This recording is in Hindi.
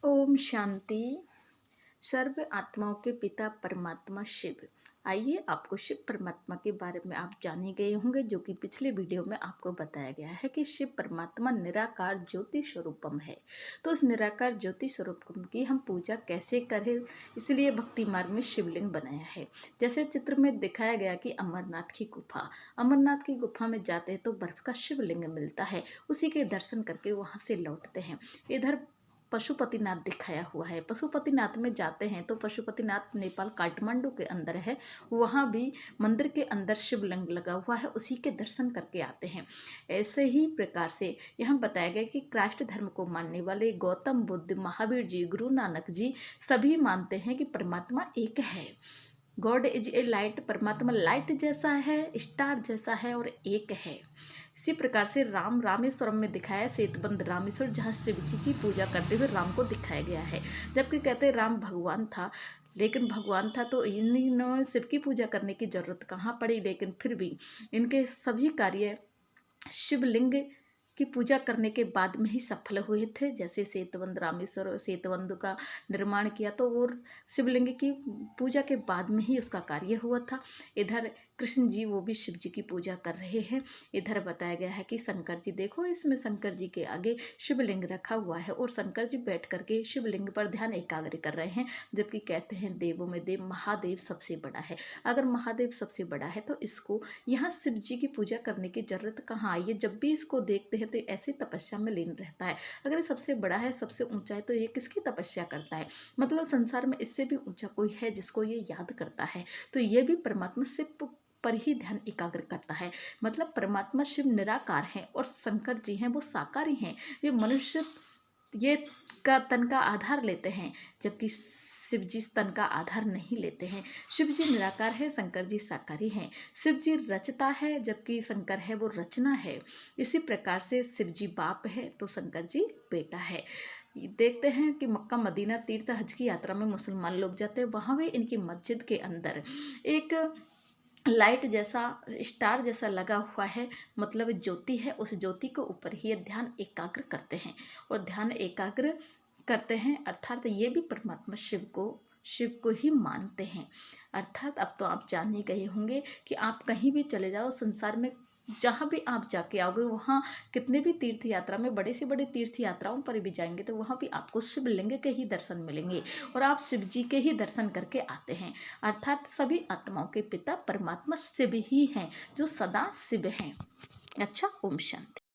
ओम शांति। सर्व आत्माओं के पिता परमात्मा शिव। आइए आपको शिव परमात्मा के बारे में आप जाने गए होंगे, जो कि पिछले वीडियो में आपको बताया गया है कि शिव परमात्मा निराकार ज्योति स्वरूपम है। तो उस निराकार ज्योति स्वरूपम की हम पूजा कैसे करें, इसलिए भक्ति मार्ग में शिवलिंग बनाया है। जैसे चित्र में दिखाया गया कि अमरनाथ की गुफा में जाते हैं तो बर्फ का शिवलिंग मिलता है, उसी के दर्शन करके वहाँ से लौटते हैं। इधर पशुपतिनाथ दिखाया हुआ है। पशुपतिनाथ में जाते हैं तो पशुपतिनाथ नेपाल काठमांडू के अंदर है, वहाँ भी मंदिर के अंदर शिवलिंग लगा हुआ है, उसी के दर्शन करके आते हैं। ऐसे ही प्रकार से यहाँ बताया गया कि क्राइस्ट धर्म को मानने वाले गौतम बुद्ध, महावीर जी, गुरु नानक जी सभी मानते हैं कि परमात्मा एक है। गॉड इज ए लाइट, परमात्मा लाइट जैसा है, स्टार जैसा है और एक है। इसी प्रकार से रामेश्वरम में दिखाया सेतुबंद रामेश्वर, जहाँ शिव जी की पूजा करते हुए राम को दिखाया गया है। जबकि कहते हैं राम भगवान था, लेकिन भगवान था तो इन्होंने शिव की पूजा करने की जरूरत कहाँ पड़ी, लेकिन फिर भी इनके सभी कार्य शिवलिंग की पूजा करने के बाद में ही सफल हुए थे। जैसे सेतुबंद रामेश्वर सेतुबंद का निर्माण किया तो वो शिवलिंग की पूजा के बाद में ही उसका कार्य हुआ था। इधर कृष्ण जी वो भी शिव जी की पूजा कर रहे हैं। इधर बताया गया है कि शंकर जी, देखो इसमें शंकर जी के आगे शिवलिंग रखा हुआ है और शंकर जी बैठ करके शिवलिंग पर ध्यान एकाग्र कर रहे हैं। जबकि कहते हैं देवों में देव महादेव सबसे बड़ा है। अगर महादेव सबसे बड़ा है तो इसको यहाँ शिव जी की पूजा करने की जरूरत कहाँ आई है। जब भी इसको देखते हैं तो ऐसी तपस्या में लीन रहता है। अगर ये सबसे बड़ा है, सबसे ऊंचा है, तो ये किसकी तपस्या करता है? मतलब संसार में इससे भी ऊंचा कोई है जिसको ये याद करता है। तो ये भी परमात्मा शिव पर ही ध्यान एकाग्र करता है। मतलब परमात्मा शिव निराकार हैं और शंकर जी हैं वो साकारी हैं। ये मनुष्य ये का तन का आधार लेते हैं, जबकि शिव जी तन का आधार नहीं लेते हैं। शिव जी निराकार है, शंकर जी साकारी हैं। शिव जी रचता है, जबकि शंकर है वो रचना है। इसी प्रकार से शिव जी बाप है तो शंकर जी बेटा है। देखते हैं कि मक्का मदीना तीर्थ हज की यात्रा में मुसलमान लोग जाते हैं, वहाँ भी इनकी मस्जिद के अंदर एक लाइट जैसा स्टार जैसा लगा हुआ है, मतलब ज्योति है। उस ज्योति के ऊपर ही ये ध्यान एकाग्र करते हैं और ध्यान एकाग्र करते हैं, अर्थात ये भी परमात्मा शिव को ही मानते हैं। अर्थात अब तो आप जान ही गए होंगे कि आप कहीं भी चले जाओ संसार में, जहाँ भी आप जाके आओगे वहाँ कितने भी तीर्थ यात्रा में, बड़े से बड़े तीर्थ यात्राओं पर भी जाएंगे तो वहाँ भी आपको शिवलिंग के ही दर्शन मिलेंगे और आप शिव जी के ही दर्शन करके आते हैं। अर्थात सभी आत्माओं के पिता परमात्मा शिव ही हैं, जो सदा शिव हैं। अच्छा, ओम शांति।